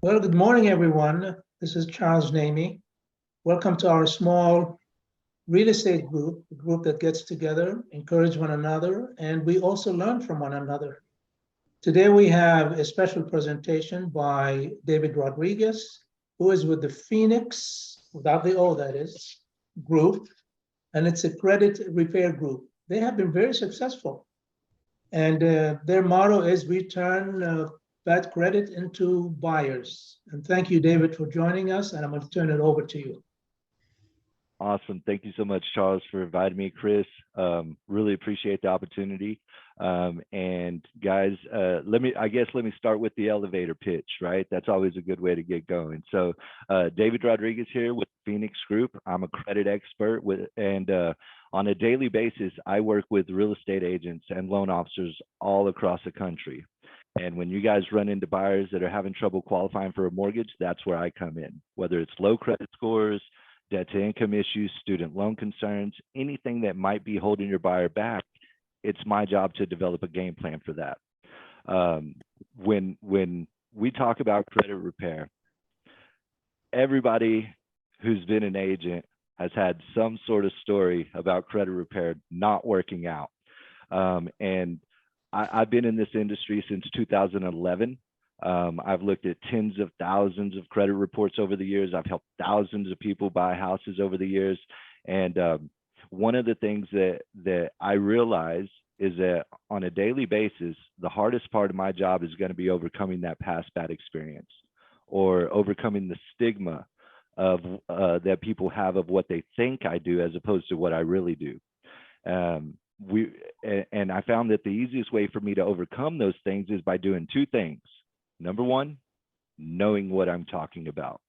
Well, good morning, everyone. This is Charles Namey. Welcome to our small real estate group, a group that gets together, encourage one another, and we also learn from one another. Today, we have a special presentation by David Rodriguez, who is with the Phoenix, without the O, that is, group, and it's a credit repair group. They have been very successful. And their motto is we turn bad credit into buyers. And thank you, David, for joining us. And I'm going to turn it over to you. Awesome. Thank you so much, Charles, for inviting me, Chris. Really appreciate the opportunity. And guys, let me start with the elevator pitch, right? That's always a good way to get going. So David Rodriguez here with Phoenix Group. I'm a credit expert and on a daily basis, I work with real estate agents and loan officers all across the country. And when you guys run into buyers that are having trouble qualifying for a mortgage, that's where I come in, whether it's low credit scores, debt to income issues, student loan concerns, anything that might be holding your buyer back. It's my job to develop a game plan for that. When we talk about credit repair, everybody who's been an agent has had some sort of story about credit repair not working out. And I've been in this industry since 2011. I've looked at tens of thousands of credit reports over the years. I've helped thousands of people buy houses over the years. And one of the things that I realize is that on a daily basis, the hardest part of my job is going to be overcoming that past bad experience or overcoming the stigma of that people have of what they think I do as opposed to what I really do. And I found that the easiest way for me to overcome those things is by doing two things. Number one, knowing what I'm talking about.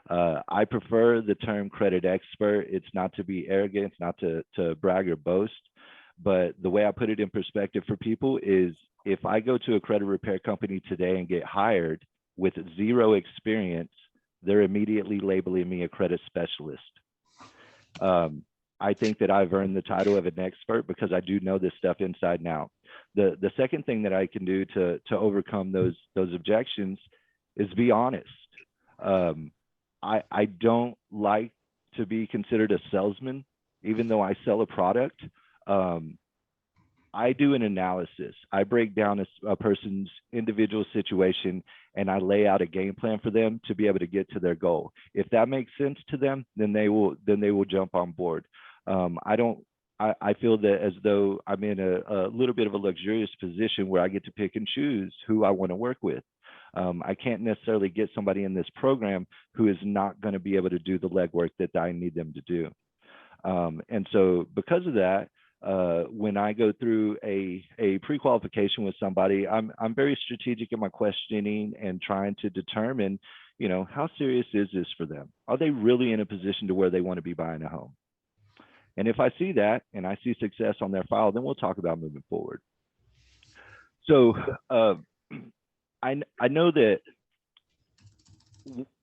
I prefer the term credit expert. It's not to be arrogant, it's not to brag or boast, but the way I put it in perspective for people is if I go to a credit repair company today and get hired with zero experience, they're immediately labeling me a credit specialist. I think that I've earned the title of an expert because I do know this stuff inside and out. The second thing that I can do to overcome those objections is be honest. I don't like to be considered a salesman, even though I sell a product. I do an analysis. I break down a person's individual situation and I lay out a game plan for them to be able to get to their goal. If that makes sense to them, then they will jump on board. I feel that as though I'm in a little bit of a luxurious position where I get to pick and choose who I want to work with. I can't necessarily get somebody in this program who is not going to be able to do the legwork that I need them to do. And so because of that, when I go through a pre-qualification with somebody, I'm very strategic in my questioning and trying to determine, how serious is this for them? Are they really in a position to where they want to be buying a home? And if I see that and I see success on their file, then we'll talk about moving forward. So I know that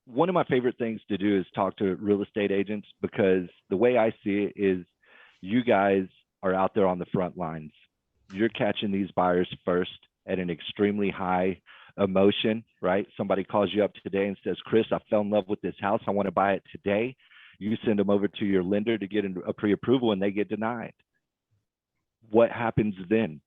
one of my favorite things to do is talk to real estate agents because the way I see it is you guys are out there on the front lines. You're catching these buyers first at an extremely high emotion, right? Somebody calls you up today and says, Chris, I fell in love with this house. I want to buy it today. You send them over to your lender to get a pre-approval and they get denied. What happens then?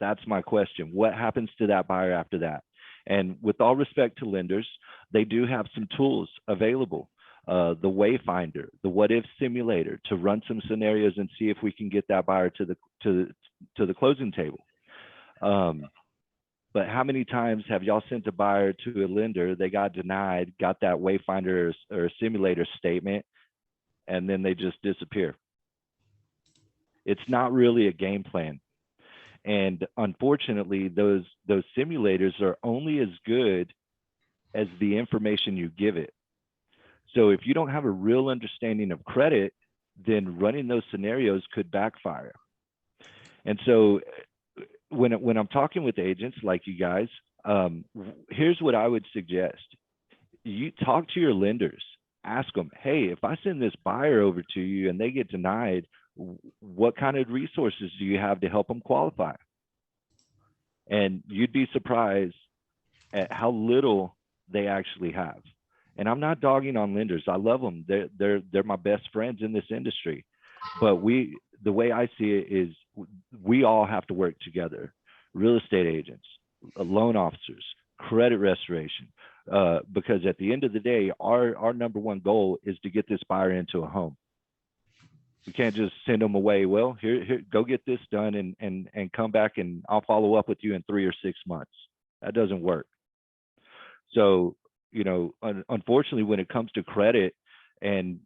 That's my question. What happens to that buyer after that? And with all respect to lenders, they do have some tools available. The Wayfinder, the What If Simulator, to run some scenarios and see if we can get that buyer to the closing table. But how many times have y'all sent a buyer to a lender, they got denied, got that Wayfinder or simulator statement, and then they just disappear? It's not really a game plan. And unfortunately, those simulators are only as good as the information you give it. So if you don't have a real understanding of credit, then running those scenarios could backfire. And so when I'm talking with agents like you guys, here's what I would suggest. You talk to your lenders, ask them, hey, if I send this buyer over to you and they get denied, what kind of resources do you have to help them qualify? And you'd be surprised at how little they actually have. And I'm not dogging on lenders. I love them. They're my best friends in this industry. But the way I see it is we all have to work together. Real estate agents, loan officers, credit restoration, because at the end of the day, our number one goal is to get this buyer into a home. We can't just send them away. Well, here, go get this done and come back and I'll follow up with you in 3 or 6 months. That doesn't work. So, you know, unfortunately, when it comes to credit and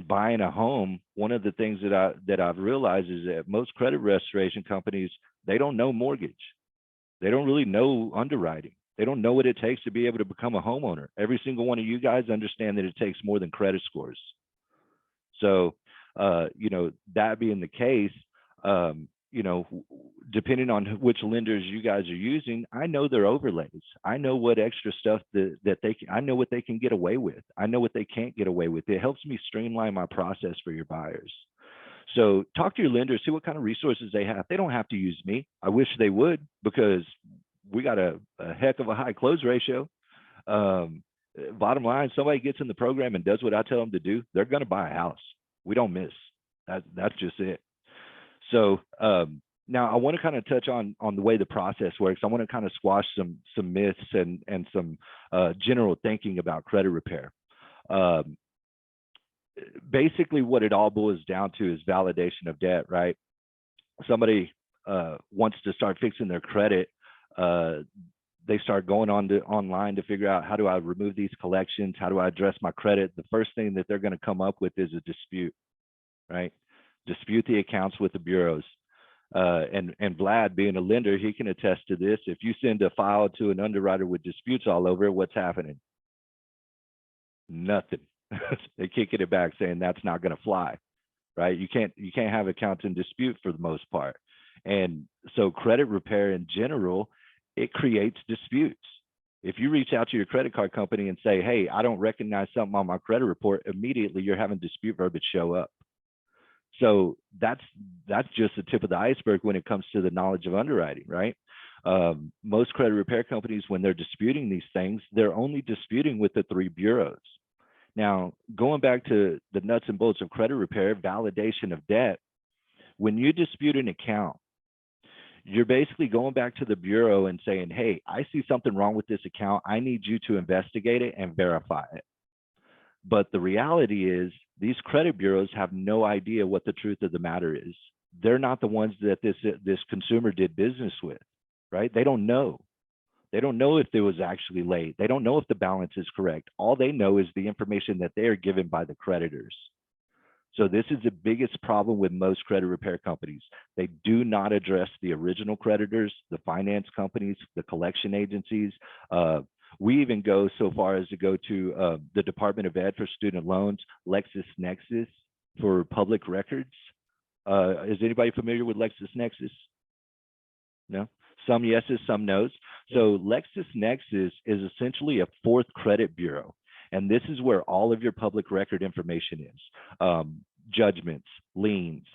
buying a home, one of the things that I've realized is that most credit restoration companies, they don't know mortgage. They don't really know underwriting. They don't know what it takes to be able to become a homeowner. Every single one of you guys understand that it takes more than credit scores. So, you know, that being the case, you know, depending on which lenders you guys are using, I know their overlays. I know what extra stuff that they can, I know what they can get away with. I know what they can't get away with. It helps me streamline my process for your buyers. So talk to your lenders, see what kind of resources they have. They don't have to use me. I wish they would, because we got a heck of a high close ratio. Bottom line, somebody gets in the program and does what I tell them to do, they're going to buy a house. We don't miss. That's just it. So now I want to kind of touch on the way the process works. I want to kind of squash some myths and some general thinking about credit repair. Basically, what it all boils down to is validation of debt, right? Somebody wants to start fixing their credit. They start going online to figure out, how do I remove these collections? How do I address my credit? The first thing that they're going to come up with is a dispute, right? Dispute the accounts with the bureaus. And Vlad, being a lender, he can attest to this. If you send a file to an underwriter with disputes all over it, what's happening? Nothing. They're kicking it back, saying that's not going to fly, right? You can't have accounts in dispute for the most part. And so credit repair in general, it creates disputes. If you reach out to your credit card company and say, hey, I don't recognize something on my credit report, immediately you're having dispute verbiage show up. So that's just the tip of the iceberg when it comes to the knowledge of underwriting, right? Most credit repair companies, when they're disputing these things, they're only disputing with the 3 bureaus. Now, going back to the nuts and bolts of credit repair, validation of debt, when you dispute an account, you're basically going back to the bureau and saying, hey, I see something wrong with this account. I need you to investigate it and verify it. But the reality is, these credit bureaus have no idea what the truth of the matter is. They're not the ones that this consumer did business with, right? They don't know. They don't know if it was actually late. They don't know if the balance is correct. All they know is the information that they are given by the creditors. So this is the biggest problem with most credit repair companies. They do not address the original creditors, the finance companies, the collection agencies. We even go so far as to go to the Department of Ed for student loans, LexisNexis for public records. Is anybody familiar with LexisNexis? No? Some yeses, some nos. So LexisNexis is essentially a 4th credit bureau. And this is where all of your public record information is. Judgments, liens,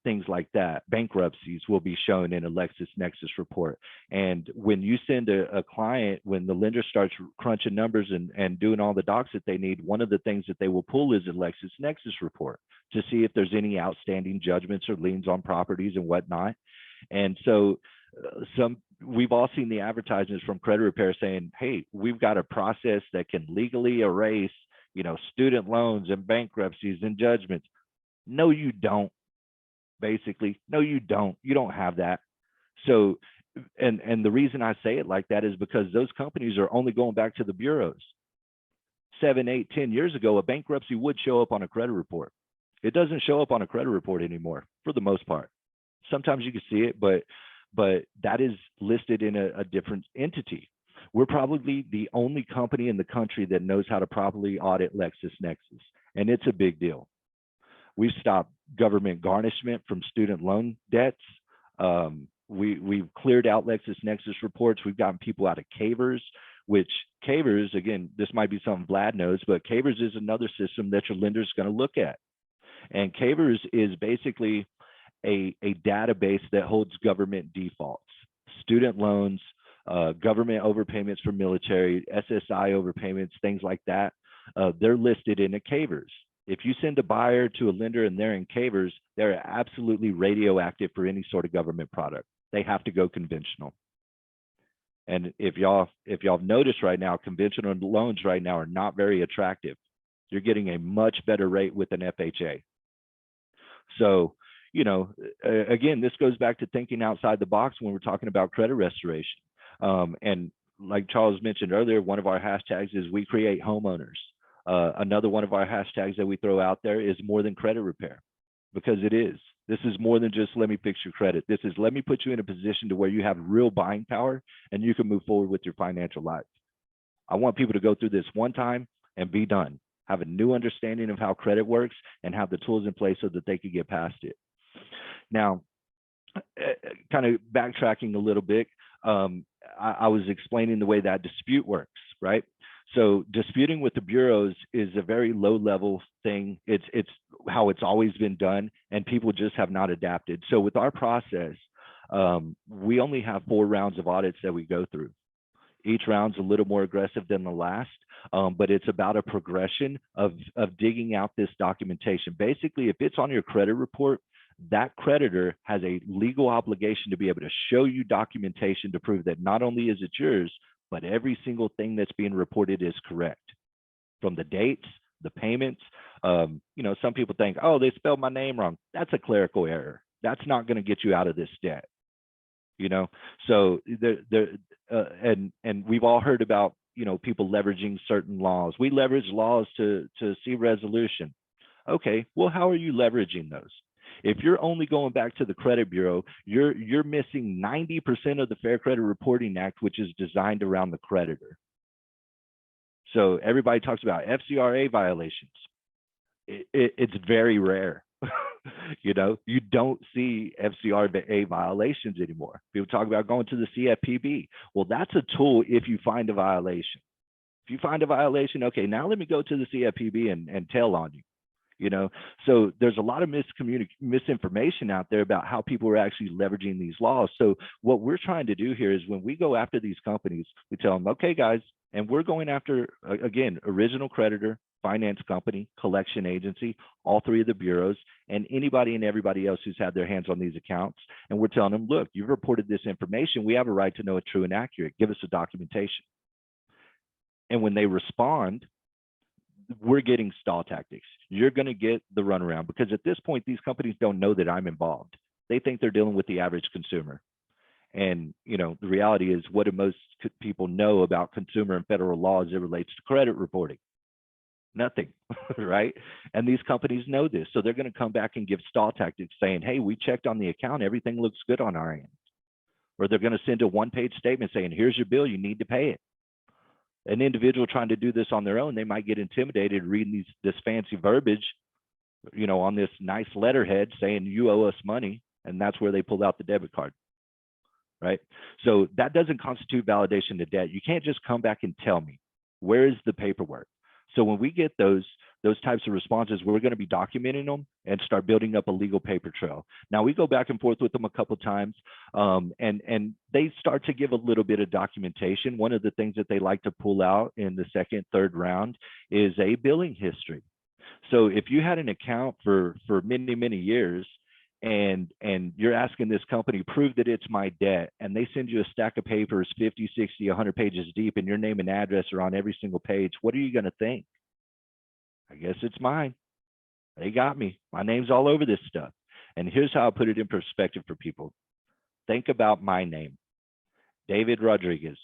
things like that. Bankruptcies will be shown in a LexisNexis report. And when you send a client, when the lender starts crunching numbers and doing all the docs that they need, one of the things that they will pull is a LexisNexis report to see if there's any outstanding judgments or liens on properties and whatnot. And so we've all seen the advertisements from credit repair saying, hey, we've got a process that can legally erase, you know, student loans and bankruptcies and judgments. No, you don't. Basically, no, you don't. You don't have that. So, and the reason I say it like that is because those companies are only going back to the bureaus. 7, 8, 10 years ago, a bankruptcy would show up on a credit report. It doesn't show up on a credit report anymore, for the most part. Sometimes you can see it, but that is listed in a different entity. We're probably the only company in the country that knows how to properly audit LexisNexis, and it's a big deal. We've stopped government garnishment from student loan debts. We've cleared out LexisNexis reports. We've gotten people out of Cavers, which Cavers, again, this might be something Vlad knows, but Cavers is another system that your lender is going to look at. And Cavers is basically a database that holds government defaults. student loans, government overpayments for military, SSI overpayments, things like that. They're listed in a CAVERS. If you send a buyer to a lender and they're in CAVERS, they're absolutely radioactive for any sort of government product. They have to go conventional. And if y'all noticed right now, conventional loans right now are not very attractive. You're getting a much better rate with an FHA. So, you know, again, this goes back to thinking outside the box when we're talking about credit restoration. And like Charles mentioned earlier, one of our hashtags is we create homeowners. Another one of our hashtags that we throw out there is more than credit repair, because it is. This is more than just let me fix your credit. This is let me put you in a position to where you have real buying power and you can move forward with your financial life. I want people to go through this one time and be done, have a new understanding of how credit works and have the tools in place so that they could get past it. Now, kind of backtracking a little bit, I was explaining the way that dispute works, right? So disputing with the bureaus is a very low level thing. It's how it's always been done, and people just have not adapted. So with our process, we only have 4 rounds of audits that we go through. Each round's a little more aggressive than the last, but it's about a progression of digging out this documentation. Basically, if it's on your credit report, that creditor has a legal obligation to be able to show you documentation to prove that not only is it yours, but every single thing that's being reported is correct. From the dates, the payments, you know, some people think, oh, they spelled my name wrong. That's a clerical error. That's not going to get you out of this debt. You know, so and we've all heard about, you know, people leveraging certain laws. We leverage laws to see resolution. Okay, well, how are you leveraging those? If you're only going back to the credit bureau, you're missing 90% of the Fair Credit Reporting Act, which is designed around the creditor. So everybody talks about FCRA violations. It's very rare. You know, you don't see FCRA violations anymore. People talk about going to the CFPB. Well, that's a tool if you find a violation. If you find a violation, okay, now let me go to the CFPB and tell on you. You know, so there's a lot of misinformation out there about how people are actually leveraging these laws. So what we're trying to do here is when we go after these companies, we tell them, okay, guys, and we're going after, again, original creditor, finance company, collection agency, all 3 of the bureaus, and anybody and everybody else who's had their hands on these accounts. And we're telling them, look, you've reported this information. We have a right to know it's true and accurate. Give us the documentation. And when they respond, we're getting stall tactics. You're going to get the runaround, because at this point, these companies don't know that I'm involved. They think they're dealing with the average consumer. And, you know, the reality is, what do most people know about consumer and federal law as it relates to credit reporting? Nothing, right? And these companies know this. So they're going to come back and give stall tactics saying, hey, we checked on the account. Everything looks good on our end. Or they're going to send a 1-page statement saying, here's your bill. You need to pay it. An individual trying to do this on their own, they might get intimidated reading this fancy verbiage, you know, on this nice letterhead saying you owe us money, and that's where they pull out the debit card, right? So that doesn't constitute validation of debt. You can't just come back and tell me, where is the paperwork? So when we get those types of responses, we're going to be documenting them and start building up a legal paper trail. Now we go back and forth with them a couple of times, and they start to give a little bit of documentation. One of the things that they like to pull out in the second, third round is a billing history. So if you had an account for many, many years, and you're asking this company, prove that it's my debt, and they send you a stack of papers 50, 60, 100 pages deep, and your name and address are on every single page, what are you going to think? I guess it's mine. They got me. My name's all over this stuff. And here's how I put it in perspective for people. Think about my name, David Rodriguez,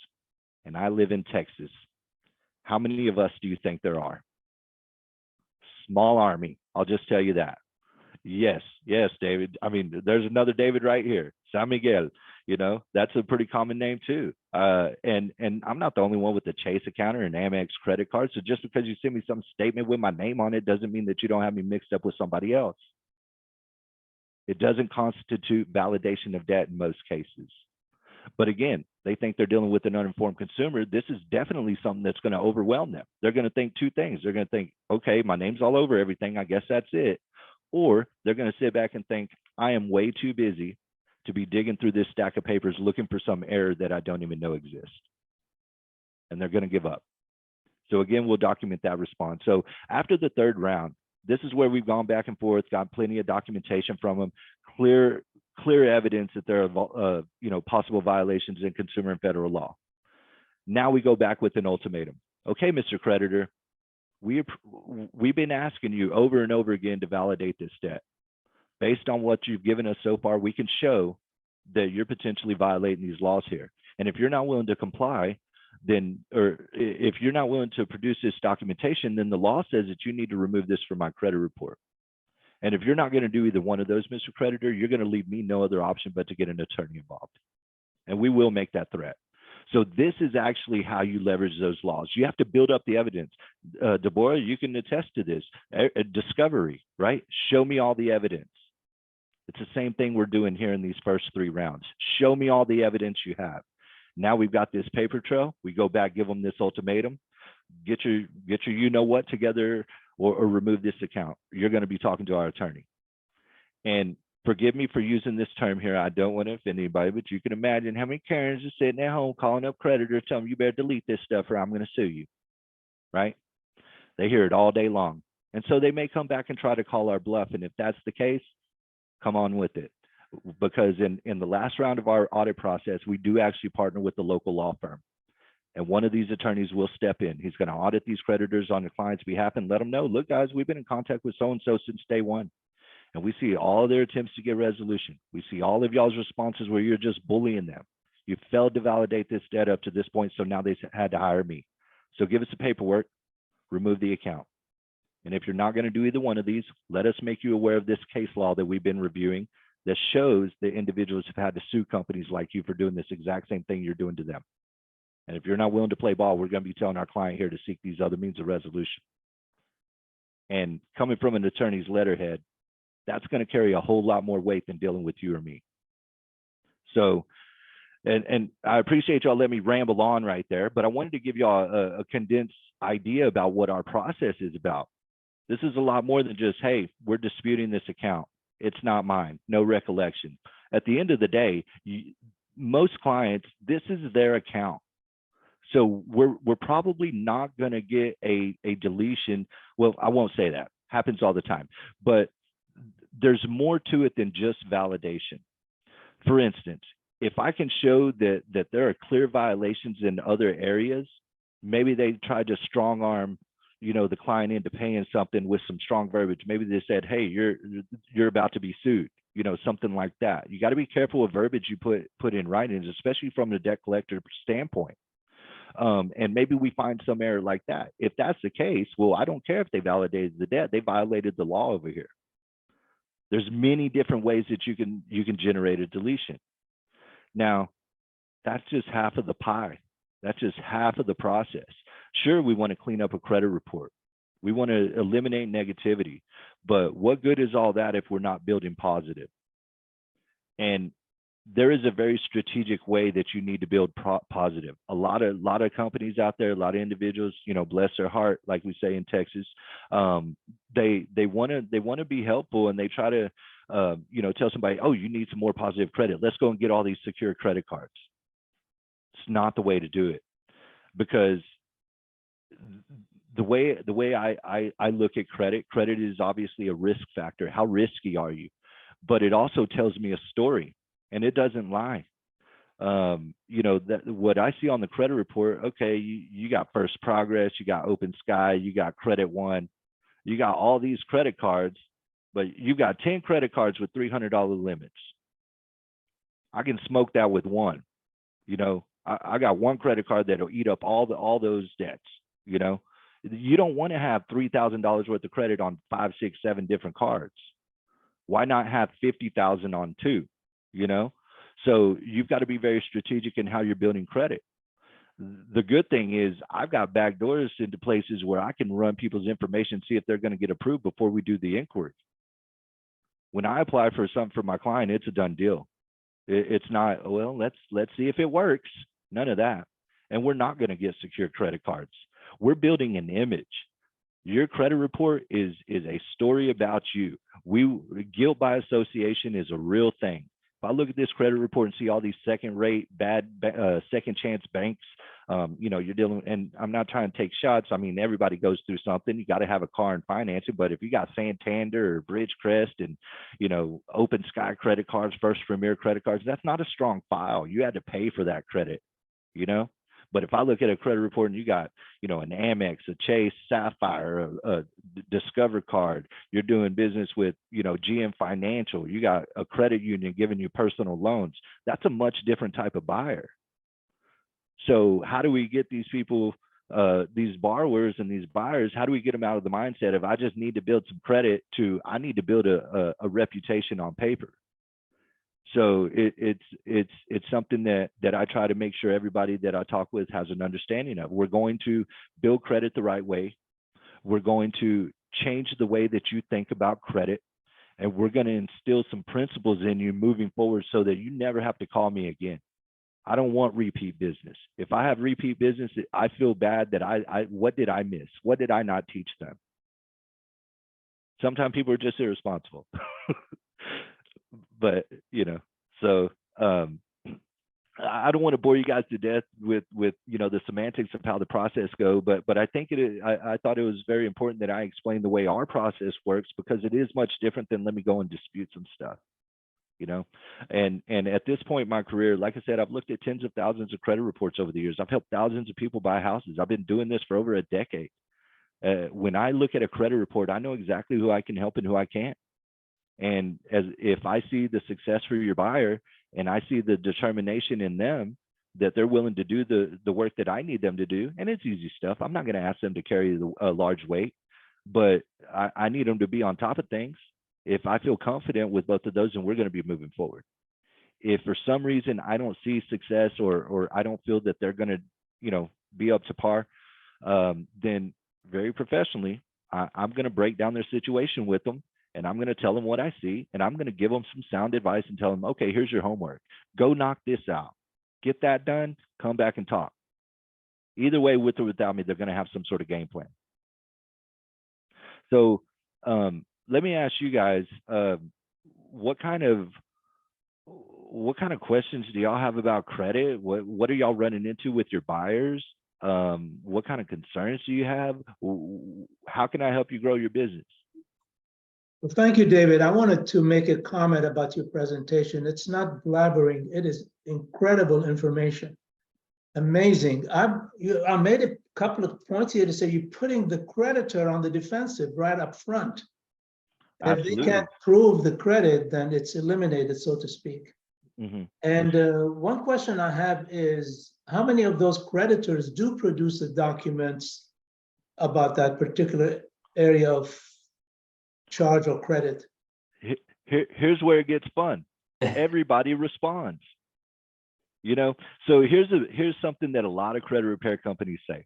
and I live in Texas. How many of us do you think there are? Small army. I'll just tell you that. Yes, David. I mean, there's another David right here, San Miguel. You know, that's a pretty common name too. And I'm not the only one with the Chase account or an Amex credit card. So just because you send me some statement with my name on it doesn't mean that you don't have me mixed up with somebody else. It doesn't constitute validation of debt in most cases. But again, they think they're dealing with an uninformed consumer. This is definitely something that's going to overwhelm them. They're going to think 2 things. They're going to think, okay, my name's all over everything. I guess that's it. Or they're going to sit back and think, I am way too busy to be digging through this stack of papers looking for some error that I don't even know exists. And they're going to give up. So again, we'll document that response. So after the third round, this is where we've gone back and forth, got plenty of documentation from them, clear evidence that there are possible violations in consumer and federal law. Now we go back with an ultimatum. Okay, Mr. Creditor, we've been asking you over and over again to validate this debt. Based on what you've given us so far, we can show that you're potentially violating these laws here. And if you're not willing to comply, then, or if you're not willing to produce this documentation, then the law says that you need to remove this from my credit report. And if you're not going to do either one of those, Mr. Creditor, you're going to leave me no other option but to get an attorney involved. And we will make that threat. So this is actually how you leverage those laws. You have to build up the evidence. Deborah, you can attest to this. Discovery, right? Show me all the evidence. It's the same thing we're doing here in these first three rounds. Show me all the evidence you have. Now we've got this paper trail. We go back, give them this ultimatum. Get your you know what together, or remove this account. You're going to be talking to our attorney. And forgive me for using this term here. I don't want to offend anybody, but you can imagine how many Karens are sitting at home calling up creditors, telling them you better delete this stuff or I'm going to sue you, right? They hear it all day long. And so they may come back and try to call our bluff. And if that's the case, come on with it. Because in the last round of our audit process, we do actually partner with the local law firm. And one of these attorneys will step in. He's going to audit these creditors on the client's behalf and let them know, look, guys, we've been in contact with so-and-so since day one. And we see all their attempts to get resolution. We see all of y'all's responses where you're just bullying them. You failed to validate this debt up to this point, so now they had to hire me. So give us the paperwork, remove the account. And if you're not going to do either one of these, let us make you aware of this case law that we've been reviewing that shows that individuals have had to sue companies like you for doing this exact same thing you're doing to them. And if you're not willing to play ball, we're going to be telling our client here to seek these other means of resolution. And coming from an attorney's letterhead, that's going to carry a whole lot more weight than dealing with you or me. So, and I appreciate y'all letting me ramble on right there, but I wanted to give y'all a condensed idea about what our process is about. This is a lot more than just, hey, we're disputing this account. It's not mine, no recollection. At the end of the day, most clients, this is their account. So we're probably not going to get a deletion. Well, I won't say that. Happens all the time. But there's more to it than just validation. For instance, if I can show that there are clear violations in other areas, maybe they tried to strong arm, the client into paying something with some strong verbiage. Maybe they said, hey, you're about to be sued, something like that. You got to be careful with verbiage you put in writing, especially from the debt collector standpoint. And maybe we find some error like that. If that's the case, well, I don't care if they validated the debt. They violated the law over here. There's many different ways that you can generate a deletion. Now, that's just half of the pie. That's just half of the process. Sure, we want to clean up a credit report. We want to eliminate negativity. But what good is all that if we're not building positive? And there is a very strategic way that you need to build positive. A lot of companies out there, a lot of individuals, bless their heart, like we say in Texas, they want to be helpful, and they try to tell somebody, oh, you need some more positive credit. Let's go and get all these secure credit cards. It's not the way to do it, because the way I look at credit is obviously a risk factor. How risky are you? But it also tells me a story. And it doesn't lie. That what I see on the credit report, okay, you got First Progress, you got Open Sky, you got Credit One, you got all these credit cards, but you got 10 credit cards with $300 limits. I can smoke that with one. I got one credit card that'll eat up all those debts. You don't want to have $3,000 worth of credit on 5, 6, 7 different cards. Why not have 50,000 on 2? So you've got to be very strategic in how you're building credit. The good thing is I've got back doors into places where I can run people's information, see if they're going to get approved before we do the inquiry. When I apply for something for my client, it's a done deal. It's not, well, let's see if it works. None of that. And we're not going to get secure credit cards. We're building an image. Your credit report is a story about you. Guilt by association is a real thing. If I look at this credit report and see all these second-rate, second chance banks, you know, you're dealing, and I'm not trying to take shots. I mean, everybody goes through something. You got to have a car and finance it. But if you got Santander or Bridgecrest and, you know, Open Sky credit cards, First Premier credit cards, that's not a strong file. You had to pay for that credit, you know. But if I look at a credit report and you got, you know, an Amex, a Chase, Sapphire, a Discover card, you're doing business with, you know, GM Financial, you got a credit union giving you personal loans, that's a much different type of buyer. So how do we get these people, these borrowers and these buyers, how do we get them out of the mindset of I just need to build some credit to I need to build a reputation on paper? So it's something that I try to make sure everybody that I talk with has an understanding of. We're going to build credit the right way. We're going to change the way that you think about credit, and we're going to instill some principles in you moving forward so that you never have to call me again. I don't want repeat business. If I have repeat business, I feel bad that what did I miss? What did I not teach them? Sometimes people are just irresponsible. But, you know, so I don't want to bore you guys to death with you know, the semantics of how the process go, but I think I thought it was very important that I explain the way our process works, because it is much different than let me go and dispute some stuff, you know. And at this point in my career, like I said, I've looked at tens of thousands of credit reports over the years. I've helped thousands of people buy houses. I've been doing this for over a decade. When I look at a credit report, I know exactly who I can help and who I can't. And if I see the success for your buyer and I see the determination in them that they're willing to do the work that I need them to do, and it's easy stuff. I'm not going to ask them to carry a large weight, but I need them to be on top of things. If I feel confident with both of those, and we're going to be moving forward. If for some reason I don't see success or I don't feel that they're going to, you know, be up to par, then very professionally, I'm going to break down their situation with them. And I'm going to tell them what I see, and I'm going to give them some sound advice and tell them, okay, here's your homework. Go knock this out. Get that done. Come back and talk. Either way, with or without me, they're going to have some sort of game plan. So let me ask you guys, what kind of questions do y'all have about credit? What are y'all running into with your buyers? What kind of concerns do you have? How can I help you grow your business? Well, thank you, David. I wanted to make a comment about your presentation. It's not blabbering. It is incredible information. Amazing. I made a couple of points here to say you're putting the creditor on the defensive right up front. If they can't prove the credit, then it's eliminated, so to speak. Mm-hmm. And one question I have is, how many of those creditors do produce the documents about that particular area of charge or credit? Here's where it gets fun. Everybody responds. You know, so here's something that a lot of credit repair companies say.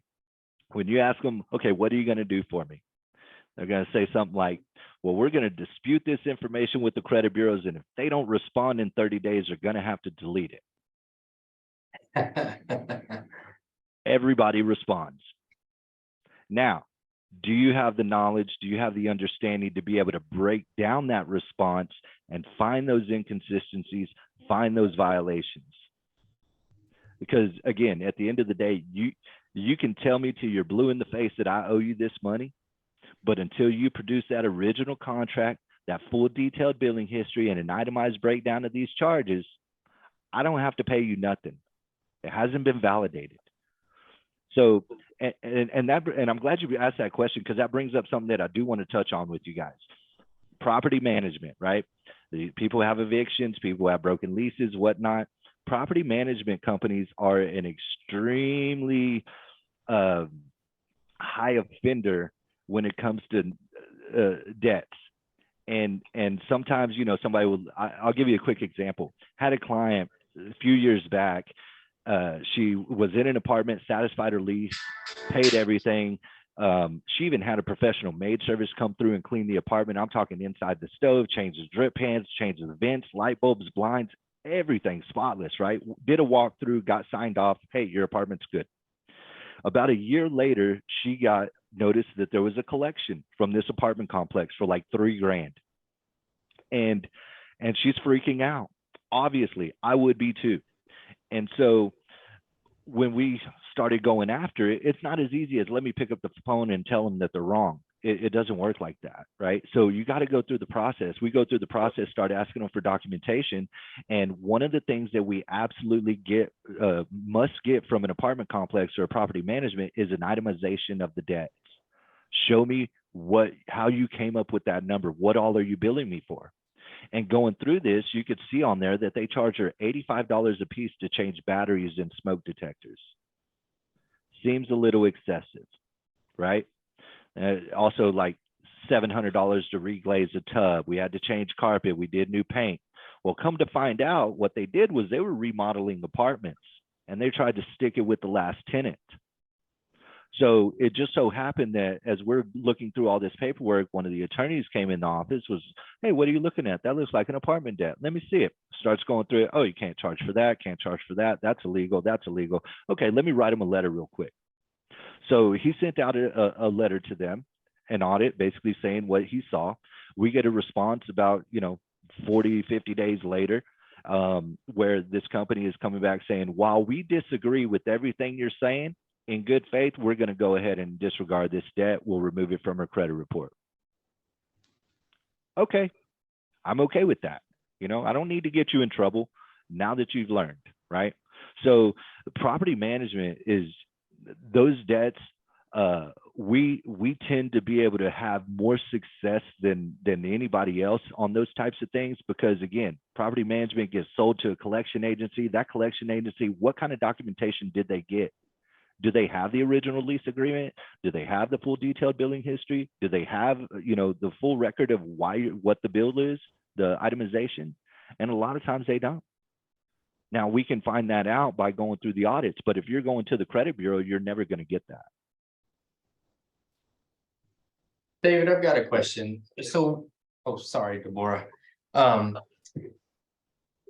When you ask them, okay, what are you going to do for me? They're going to say something like, well, we're going to dispute this information with the credit bureaus, and if they don't respond in 30 days, they're going to have to delete it. Everybody responds. Now, do you have the knowledge? Do you have the understanding to be able to break down that response and find those inconsistencies, find those violations? Because again, at the end of the day, you can tell me till you're blue in the face that I owe you this money, but until you produce that original contract, that full detailed billing history and an itemized breakdown of these charges, I don't have to pay you nothing. It hasn't been validated. So, and I'm glad you asked that question, because that brings up something that I do want to touch on with you guys. Property management, right? People have evictions, people have broken leases, whatnot. Property management companies are an extremely high offender when it comes to debts. And sometimes, you know, somebody will, I'll give you a quick example. Had a client a few years back. She was in an apartment, satisfied her lease, paid everything. She even had a professional maid service come through and clean the apartment. I'm talking inside the stove, changes drip pans, changes the vents, light bulbs, blinds, everything spotless, right? Did a walkthrough, got signed off. Hey, your apartment's good. About a year later, she got noticed that there was a collection from this apartment complex for like $3,000. And she's freaking out. Obviously, I would be too. And so when we started going after it, it's not as easy as let me pick up the phone and tell them that they're wrong. It doesn't work like that, right? So you got to go through the process. We go through the process, start asking them for documentation. And one of the things that we absolutely must get from an apartment complex or a property management is an itemization of the debts. Show me how you came up with that number. What all are you billing me for? And going through this, you could see on there that they charge her $85 a piece to change batteries and smoke detectors. Seems a little excessive, right? Also like $700 to reglaze a tub. We had to change carpet. We did new paint. Well, come to find out, what they did was they were remodeling apartments and they tried to stick it with the last tenant. So it just so happened that as we're looking through all this paperwork, one of the attorneys came in the office, was, hey, what are you looking at? That looks like an apartment debt. Let me see it. Starts going through it. Oh, you can't charge for that. Can't charge for that. That's illegal. That's illegal. Okay, let me write him a letter real quick. So he sent out a letter to them, an audit, basically saying what he saw. We get a response about, 40, 50 days later, where this company is coming back saying, while we disagree with everything you're saying, in good faith, we're going to go ahead and disregard this debt. We'll remove it from our credit report. Okay, I'm okay with that. I don't need to get you in trouble now that you've learned, right? So the property management is those debts. We tend to be able to have more success than anybody else on those types of things, because again, property management gets sold to a collection agency. That collection agency, what kind of documentation did they get? Do they have the original lease agreement? Do they have the full detailed billing history? Do they have, the full record of what the bill is, the itemization? And a lot of times they don't. Now we can find that out by going through the audits, but if you're going to the credit bureau, you're never going to get that. David, I've got a question. So, oh, sorry, Deborah.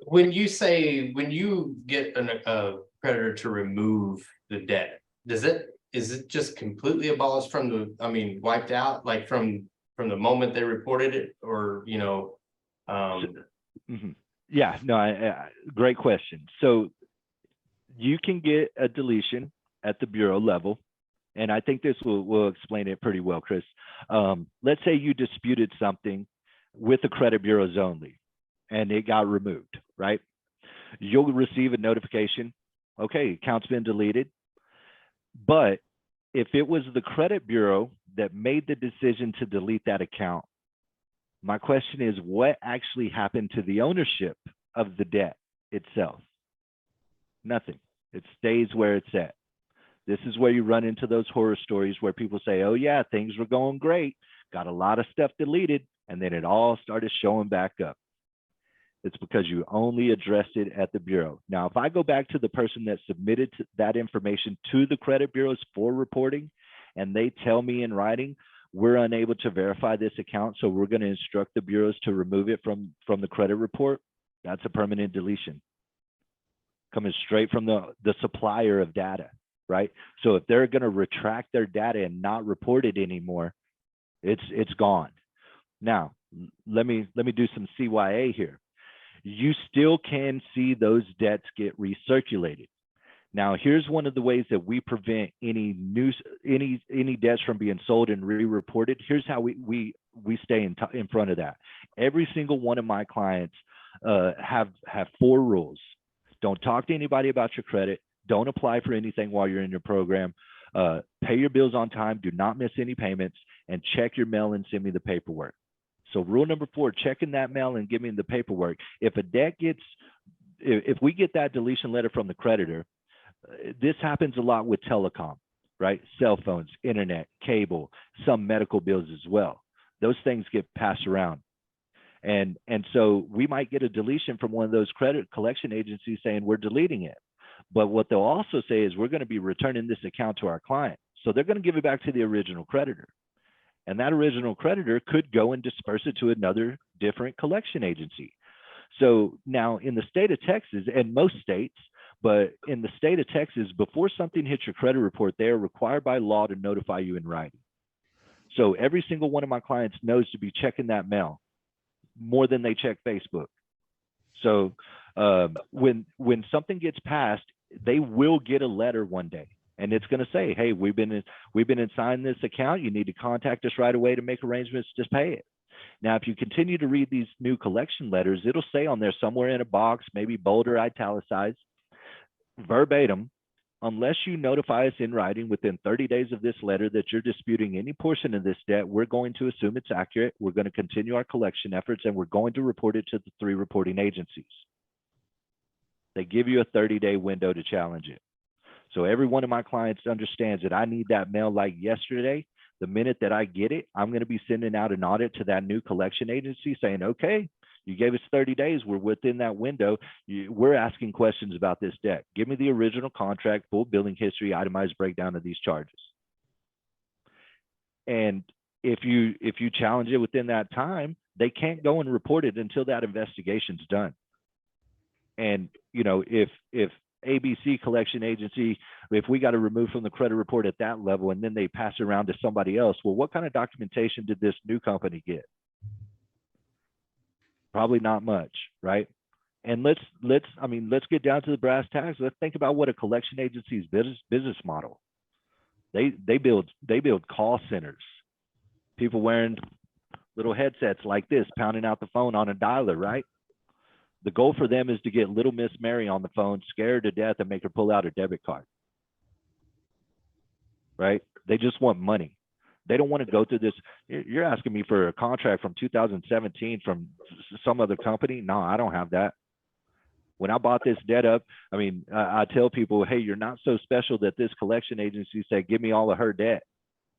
When you get a creditor to remove the debt, is it just completely abolished wiped out, like from the moment they reported it, or Yeah, no, great question. So you can get a deletion at the bureau level, and I think this will explain it pretty well, Chris. Let's say you disputed something with the credit bureaus only, and it got removed, right? You'll receive a notification, okay, account's been deleted. But if it was the credit bureau that made the decision to delete that account, my question is, what actually happened to the ownership of the debt itself? Nothing. It stays where it's at. This is where you run into those horror stories where people say, oh yeah, things were going great, got a lot of stuff deleted, and then it all started showing back up. It's because you only addressed it at the bureau. Now, if I go back to the person that submitted that information to the credit bureaus for reporting, and they tell me in writing, we're unable to verify this account, so we're going to instruct the bureaus to remove it from the credit report, that's a permanent deletion coming straight from the supplier of data, right? So if they're going to retract their data and not report it anymore, it's gone. Now, let me do some CYA here. You still can see those debts get recirculated. Now, here's one of the ways that we prevent any debts from being sold and re-reported. Here's how we stay in front of that. Every single one of my clients have 4 rules. Don't talk to anybody about your credit. Don't apply for anything while you're in your program. Pay your bills on time. Do not miss any payments, and check your mail and send me the paperwork. So rule number 4, check in that mail and give me the paperwork. If we get that deletion letter from the creditor, this happens a lot with telecom, right? Cell phones, internet, cable, some medical bills as well. Those things get passed around. And so we might get a deletion from one of those credit collection agencies saying we're deleting it. But what they'll also say is we're going to be returning this account to our client. So they're going to give it back to the original creditor. And that original creditor could go and disperse it to another different collection agency. So now in the state of Texas, and most states, but in the state of Texas, before something hits your credit report, they are required by law to notify you in writing. So every single one of my clients knows to be checking that mail more than they check Facebook. So When something gets passed, they will get a letter one day, and it's going to say, hey, we've been assigned this account. You need to contact us right away to make arrangements to pay it. Now, if you continue to read these new collection letters, it'll say on there somewhere in a box, maybe bold or italicized, verbatim, unless you notify us in writing within 30 days of this letter that you're disputing any portion of this debt, we're going to assume it's accurate. We're going to continue our collection efforts, and we're going to report it to the 3 reporting agencies. They give you a 30-day window to challenge it. So every one of my clients understands that I need that mail like yesterday. The minute that I get it, I'm going to be sending out an audit to that new collection agency saying, okay, you gave us 30 days. We're within that window. We're asking questions about this debt. Give me the original contract, full billing history, itemized breakdown of these charges. And if you challenge it within that time, they can't go and report it until that investigation's done. And, you know, if ABC collection agency, if we got to remove from the credit report at that level and then they pass it around to somebody else, well, what kind of documentation did this new company get? Probably not much, right? And let's get down to the brass tacks. Let's think about what a collection agency's business model. They build call centers, people wearing little headsets like this, pounding out the phone on a dialer, right? The goal for them is to get little Miss Mary on the phone, scare her to death, and make her pull out her debit card, right? They just want money. They don't want to go through this. You're asking me for a contract from 2017 from some other company? No, I don't have that. When I bought this debt up, I mean, I tell people, hey, you're not so special that this collection agency said, give me all of her debt.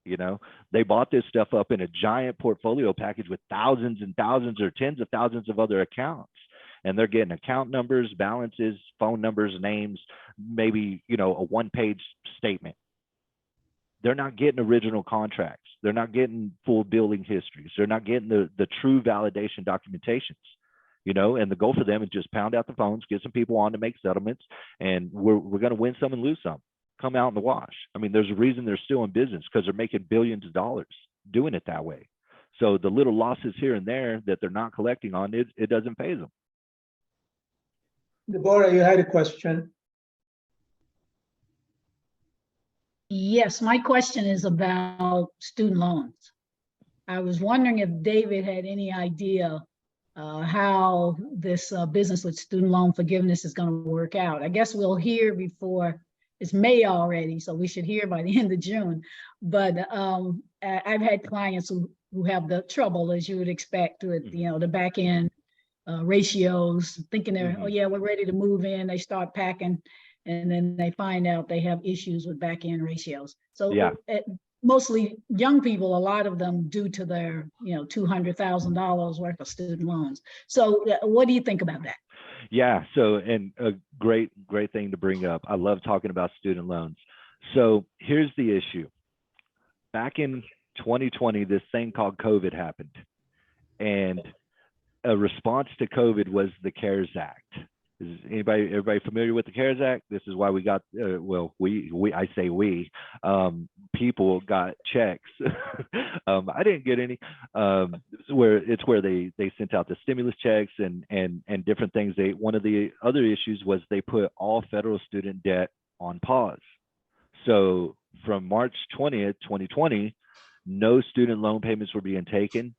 You know, they bought this stuff up in a giant portfolio package with thousands and thousands or tens of thousands of other accounts. And they're getting account numbers, balances, phone numbers, names, maybe, you know, a one-page statement. They're not getting original contracts. They're not getting full billing histories. They're not getting the true validation documentations, you know, and the goal for them is just pound out the phones, get some people on to make settlements, and we're going to win some and lose some, come out in the wash. I mean, there's a reason they're still in business, because they're making billions of dollars doing it that way. So the little losses here and there that they're not collecting on, it doesn't pay them. Deborah, you had a question. Yes, my question is about student loans. I was wondering if David had any idea how this business with student loan forgiveness is going to work out. I guess we'll hear before, it's May already, so we should hear by the end of June. But I've had clients who have the trouble, as you would expect, with, you know, the back end ratios, thinking they're, oh yeah, we're ready to move in. They start packing, and then they find out they have issues with back end ratios. So yeah, mostly young people, a lot of them due to their, you know, $200,000 worth of student loans. So what do you think about that? Yeah, so, and a great thing to bring up. I love talking about student loans. So here's the issue. Back in 2020, this thing called COVID happened, and a response to COVID was the CARES Act. Is everybody familiar with the CARES Act? This is why we got, I say we, people got checks. I didn't get any. Where they sent out the stimulus checks and different things. One of the other issues was they put all federal student debt on pause. So from March 20th, 2020, no student loan payments were being taken.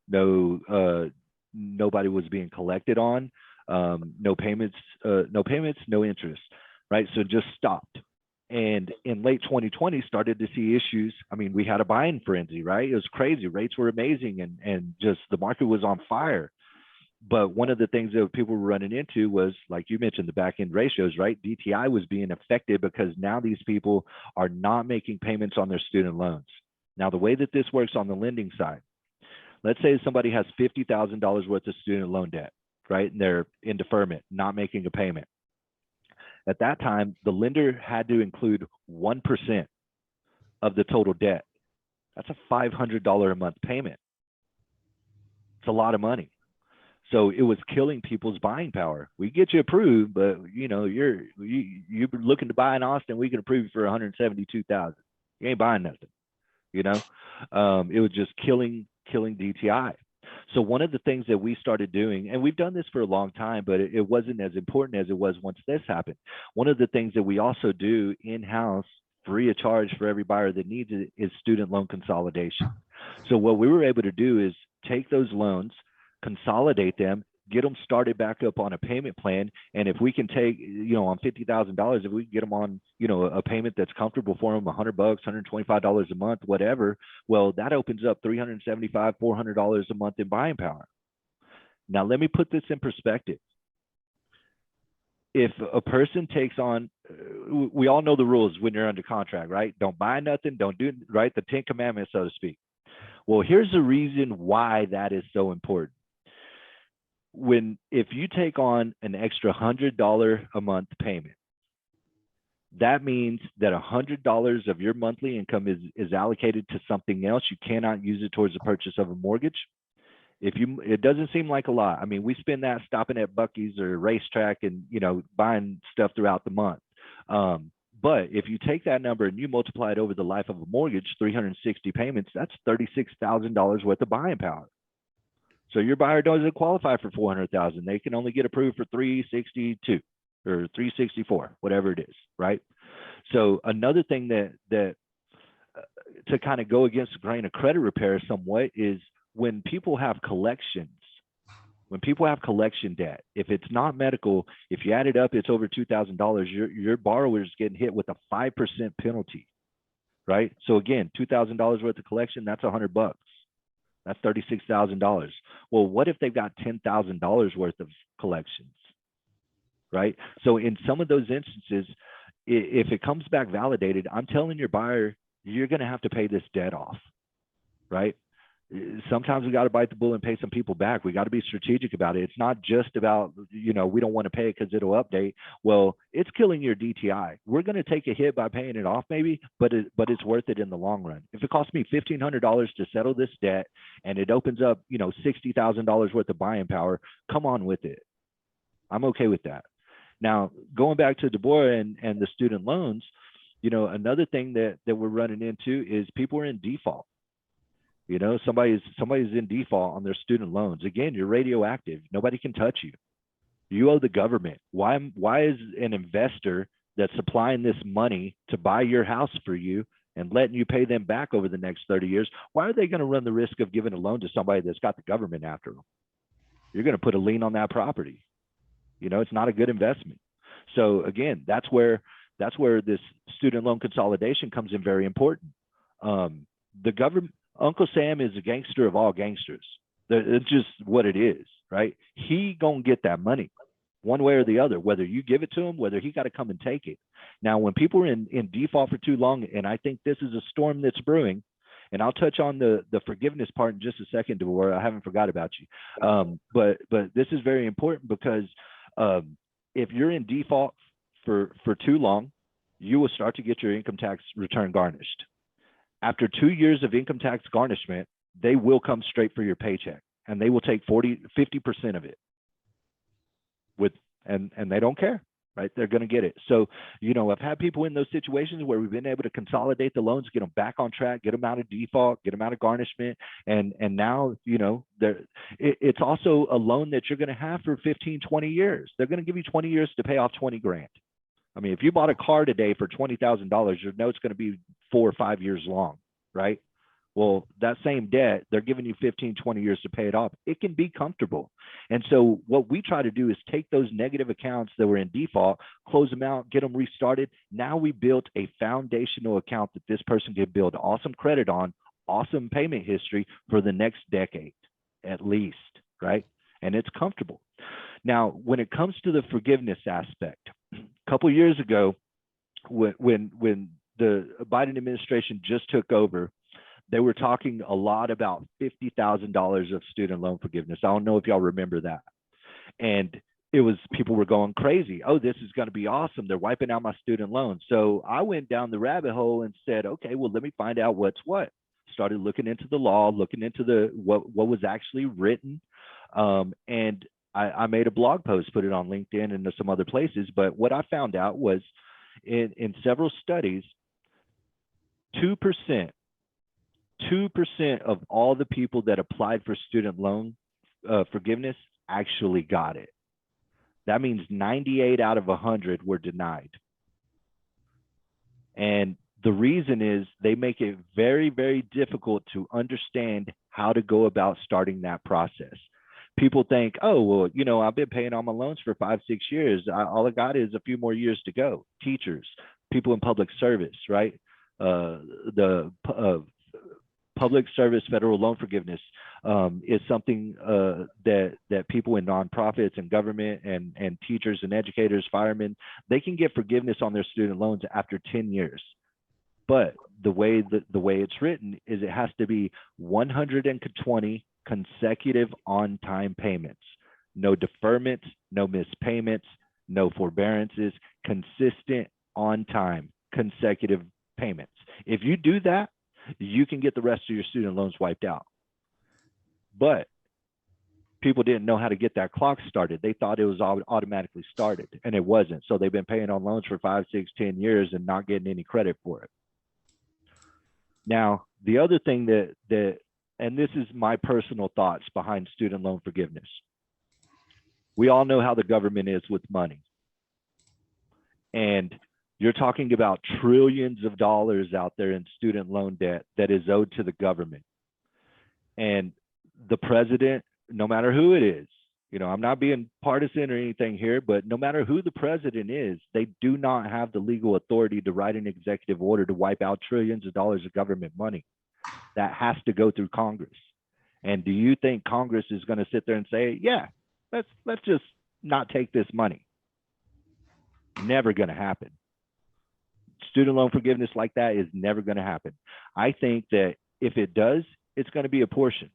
Nobody was being collected on. No payments, no interest, right? So just stopped. And in late 2020, started to see issues. I mean, we had a buying frenzy, right? It was crazy. Rates were amazing, and just the market was on fire. But one of the things that people were running into was, like you mentioned, the back end ratios, right? DTI was being affected because now these people are not making payments on their student loans. Now, the way that this works on the lending side, let's say somebody has $50,000 worth of student loan debt, right? And they're in deferment, not making a payment. At that time, the lender had to include 1% of the total debt. That's a $500 a month payment. It's a lot of money. So it was killing people's buying power. We get you approved, but you know, you're looking to buy in Austin, we can approve you for $172,000. You ain't buying nothing, you know? It was just killing DTI. So one of the things that we started doing, and we've done this for a long time, but it wasn't as important as it was once this happened. One of the things that we also do in-house, free of charge for every buyer that needs it, is student loan consolidation. So what we were able to do is take those loans, consolidate them, get them started back up on a payment plan. And if we can take, on $50,000, if we can get them on, a payment that's comfortable for them, $100, $125 a month, whatever, well, that opens up $375, $400 a month in buying power. Now, let me put this in perspective. If a person takes on, we all know the rules when you're under contract, right? Don't buy nothing, don't do, right? The 10 commandments, so to speak. Well, here's the reason why that is so important. If you take on an extra $100 a month payment, that means that $100 of your monthly income is allocated to something else. You cannot use it towards the purchase of a mortgage. It doesn't seem like a lot. I mean, we spend that stopping at Buc-ee's or Racetrack and, buying stuff throughout the month. But if you take that number and you multiply it over the life of a mortgage, 360 payments, that's $36,000 worth of buying power. So your buyer doesn't qualify for $400,000. They can only get approved for 362 or 364, whatever it is, right? So another thing that to kind of go against the grain of credit repair somewhat is when people have collections, when people have collection debt, if it's not medical, if you add it up, it's over $2,000, your borrower is getting hit with a 5% penalty, right? So again, $2,000 worth of collection, that's $100. That's $36,000. Well, what if they've got $10,000 worth of collections, right? So in some of those instances, if it comes back validated, I'm telling your buyer, you're going to have to pay this debt off, right? Sometimes we got to bite the bullet and pay some people back. We got to be strategic about it. It's not just about, we don't want to pay it because it'll update. Well, it's killing your DTI. We're going to take a hit by paying it off maybe, but it's worth it in the long run. If it costs me $1,500 to settle this debt and it opens up, $60,000 worth of buying power, come on with it. I'm okay with that. Now, going back to Deborah and the student loans, another thing that we're running into is people are in default. Somebody's in default on their student loans. Again, you're radioactive. Nobody can touch you. You owe the government. Why is an investor that's supplying this money to buy your house for you and letting you pay them back over the next 30 years, why are they going to run the risk of giving a loan to somebody that's got the government after them? You're going to put a lien on that property. It's not a good investment. So again, that's where this student loan consolidation comes in very important. The government, Uncle Sam is a gangster of all gangsters. It's just what it is, right? He gonna get that money one way or the other, whether you give it to him, whether he got to come and take it. Now, when people are in default for too long, and I think this is a storm that's brewing, and I'll touch on the forgiveness part in just a second, Deborah. I haven't forgot about you. But this is very important because if you're in default for too long, you will start to get your income tax return garnished. After 2 years of income tax garnishment, they will come straight for your paycheck and they will take 50% of it and they don't care, right? They're going to get it. So, I've had people in those situations where we've been able to consolidate the loans, get them back on track, get them out of default, get them out of garnishment. And now, it's also a loan that you're going to have for 15, 20 years. They're going to give you 20 years to pay off 20 grand. I mean, if you bought a car today for $20,000, your note's going to be 4 or 5 years long, right? Well, that same debt, they're giving you 15, 20 years to pay it off. It can be comfortable. And so what we try to do is take those negative accounts that were in default, close them out, get them restarted. Now we built a foundational account that this person can build awesome credit on, awesome payment history for the next decade, at least, right? And it's comfortable. Now, when it comes to the forgiveness aspect, a couple of years ago, when the Biden administration just took over, they were talking a lot about $50,000 of student loan forgiveness. I don't know if y'all remember that. And it was, people were going crazy. Oh, this is going to be awesome. They're wiping out my student loans. So I went down the rabbit hole and said, okay, well, let me find out what's what. Started looking into the law, looking into what was actually written. And I made a blog post, put it on LinkedIn and some other places. But what I found out was in several studies, 2% of all the people that applied for student loan forgiveness actually got it. That means 98 out of 100 were denied. And the reason is they make it very, very difficult to understand how to go about starting that process. People think, oh, well, you know, I've been paying all my loans for 5, 6 years. All I got is a few more years to go. Teachers, people in public service, right? The public service federal loan forgiveness is something that people in nonprofits and government and teachers and educators, firemen, they can get forgiveness on their student loans after 10 years. But the way it's written is it has to be 120 consecutive on-time payments, no deferments, no missed payments, no forbearances, consistent on-time consecutive payments. If you do that, you can get the rest of your student loans wiped out. But people didn't know how to get that clock started. They thought it was automatically started, and it wasn't. So they've been paying on loans for 5, 6, 10 years and not getting any credit for it. Now, the other thing that and this is my personal thoughts behind student loan forgiveness. We all know how the government is with money. And you're talking about trillions of dollars out there in student loan debt that is owed to the government. And the president, no matter who it is, you know, I'm not being partisan or anything here, but no matter who the president is, they do not have the legal authority to write an executive order to wipe out trillions of dollars of government money. That has to go through Congress. And do you think Congress is going to sit there and say, yeah, let's just not take this money? Never going to happen. Student loan forgiveness like that is never going to happen. I think that if it does, it's going to be a portion.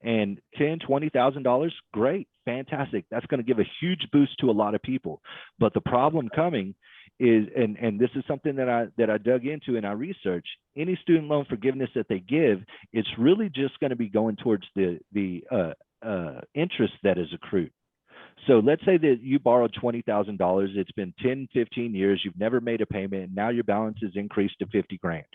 And $10,000, $20,000, great, fantastic. That's going to give a huge boost to a lot of people. But the problem coming is, and this is something that I dug into in our research, any student loan forgiveness that they give, it's really just going to be going towards the interest that is accrued. So let's say that you borrowed $20,000. It's been 10, 15 years. You've never made a payment. And now your balance is increased to 50 grand.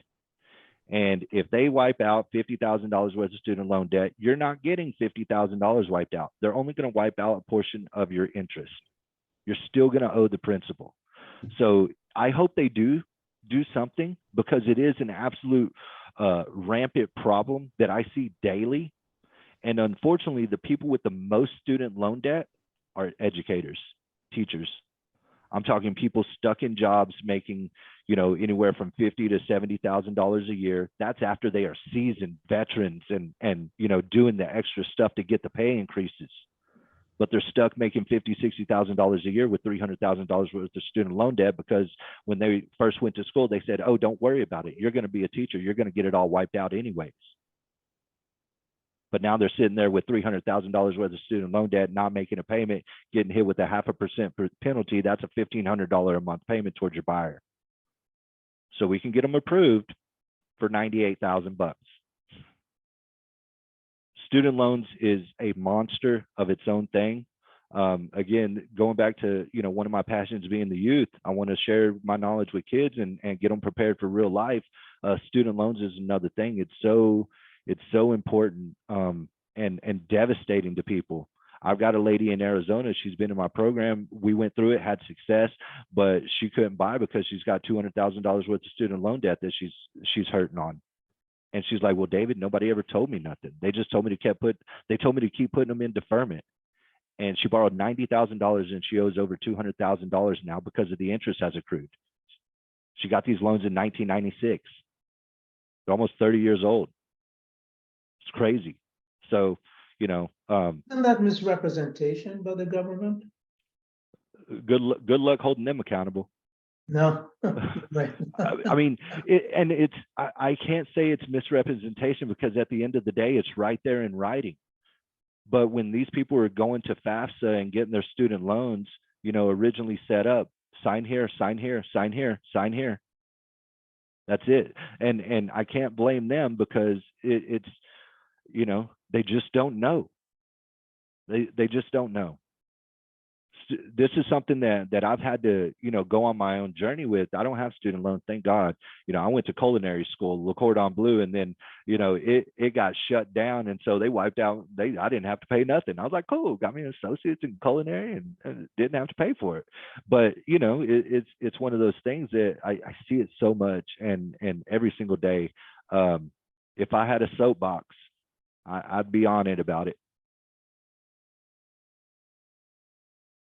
And if they wipe out $50,000 worth of student loan debt, you're not getting $50,000 wiped out. They're only going to wipe out a portion of your interest. You're still going to owe the principal. So I hope they do something, because it is an absolute rampant problem that I see daily. And unfortunately, the people with the most student loan debt are educators, teachers. I'm talking people stuck in jobs making, you know, anywhere from $50,000 to $70,000 a year. That's after they are seasoned veterans and you know, doing the extra stuff to get the pay increases. But they're stuck making $50,000, $60,000 a year with $300,000 worth of student loan debt, because when they first went to school, they said, oh, don't worry about it. You're going to be a teacher. You're going to get it all wiped out anyways. But now they're sitting there with $300,000 worth of student loan debt, not making a payment, getting hit with a 0.5% penalty. That's a $1,500 a month payment towards your buyer. So we can get them approved for $98,000. Student loans is a monster of its own thing. Again, going back to, you know, one of my passions being the youth, I want to share my knowledge with kids and get them prepared for real life. Student loans is another thing. It's so important and devastating to people. I've got a lady in Arizona. She's been in my program. We went through it, had success, but she couldn't buy because she's got $200,000 worth of student loan debt that she's hurting on. And she's like, well, David, nobody ever told me nothing. They just told me to keep putting them in deferment. And she borrowed $90,000 and she owes over $200,000 now because of the interest has accrued. She got these loans in 1996. They're almost 30 years old. It's crazy. So, you know, Isn't that misrepresentation by the government? good luck holding them accountable. No. Right. I mean, I can't say it's misrepresentation, because at the end of the day, it's right there in writing. But when these people are going to FAFSA and getting their student loans, you know, originally set up, sign here, sign here, sign here, sign here. That's it. And I can't blame them, because it's, you know, they just don't know. They just don't know. this is something that I've had to, go on my own journey with. I don't have student loans, thank God. I went to culinary school, Le Cordon Bleu, and then, it got shut down. And so they wiped out, I didn't have to pay nothing. I was like, cool, got me an associate's in culinary and didn't have to pay for it. But, it's one of those things that I see it so much and every single day. If I had a soapbox, I'd be on it about it.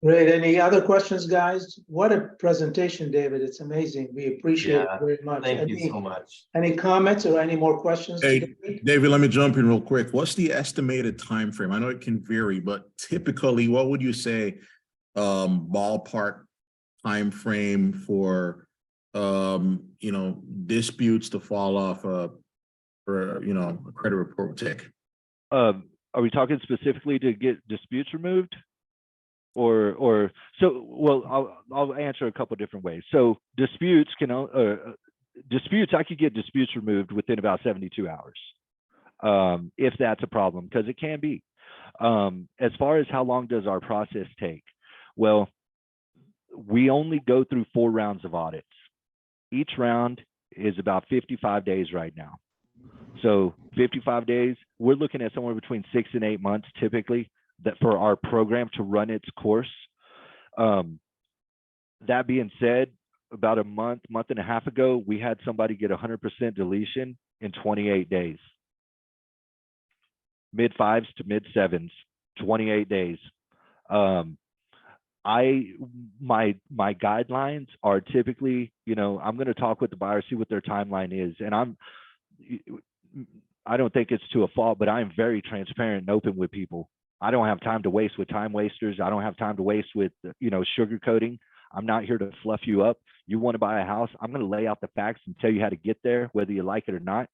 Great. Any other questions, guys? What a presentation, David. It's amazing. We appreciate it Yeah, very much. Thank you so much. Any comments or any more questions? to Hey, David? David, let me jump in real quick. What's the estimated time frame? I know it can vary, but typically, what would you say ballpark time frame for disputes to fall off for a credit report would take? Are we talking specifically to get disputes removed? I'll answer a couple different ways. So disputes I could get disputes removed within about 72 hours. If that's a problem, because it can be. As far as how long does our process take? Well, we only go through 4 rounds of audits. Each round is about 55 days right now. So 55 days, we're looking at somewhere between 6 and 8 months typically that for our program to run its course. That being said, about a month and a half ago, we had somebody get 100% deletion in 28 days. Mid 5s to mid 7s, 28 days. My guidelines are typically, I'm going to talk with the buyer, see what their timeline is. And I don't think it's to a fault, but I'm very transparent and open with people. I don't have time to waste with time wasters. I don't have time to waste with, sugarcoating. I'm not here to fluff you up. You want to buy a house, I'm going to lay out the facts and tell you how to get there, whether you like it or not.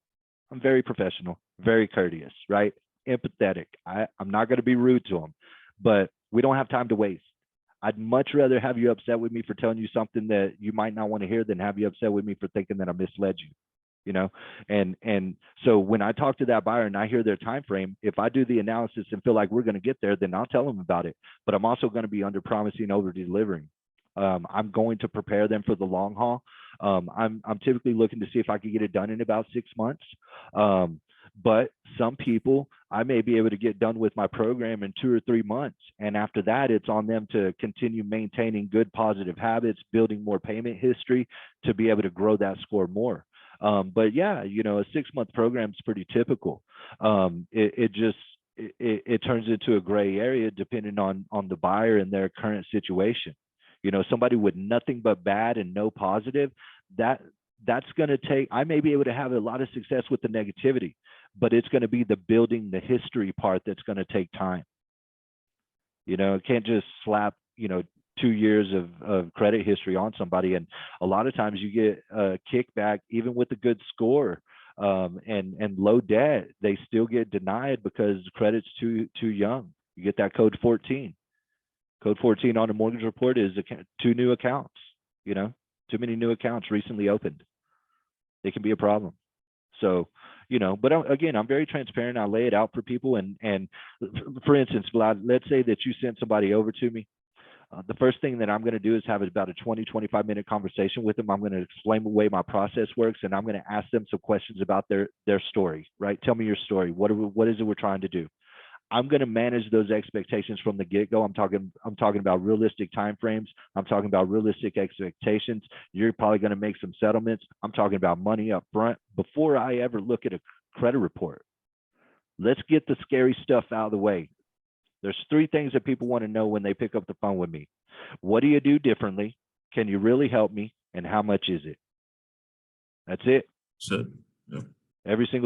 I'm very professional, very courteous, right? Empathetic. I'm not going to be rude to them, but we don't have time to waste. I'd much rather have you upset with me for telling you something that you might not want to hear than have you upset with me for thinking that I misled you. And so when I talk to that buyer and I hear their time frame, if I do the analysis and feel like we're going to get there, then I'll tell them about it. But I'm also going to be under promising, over delivering. I'm going to prepare them for the long haul. I'm typically looking to see if I could get it done in about 6 months. But some people I may be able to get done with my program in 2 or 3 months. And after that, it's on them to continue maintaining good positive habits, building more payment history to be able to grow that score more. But yeah, a 6-month program is pretty typical. It turns into a gray area depending on the buyer and their current situation. Somebody with nothing but bad and no positive, that's going to take, I may be able to have a lot of success with the negativity, but it's going to be the building the history part that's going to take time. It can't just slap, 2 years of credit history on somebody. And a lot of times you get a kickback, even with a good score and low debt, they still get denied because credit's too young. You get that code 14. Code 14 on a mortgage report is 2 new accounts, too many new accounts recently opened. It can be a problem. So, but again, I'm very transparent. I lay it out for people. And for instance, Vlad, let's say that you sent somebody over to me. The first thing that I'm going to do is have about a 20-25 minute conversation with them. I'm going to explain the way my process works, and I'm going to ask them some questions about their story, right? Tell me your story. What is it we're trying to do? I'm going to manage those expectations from the get-go. I'm talking about realistic timeframes. I'm talking about realistic expectations. You're probably going to make some settlements. I'm talking about money up front before I ever look at a credit report. Let's get the scary stuff out of the way. There's 3 things that people want to know when they pick up the phone with me. What do you do differently? Can you really help me? And how much is it? That's it. So, yeah. Every single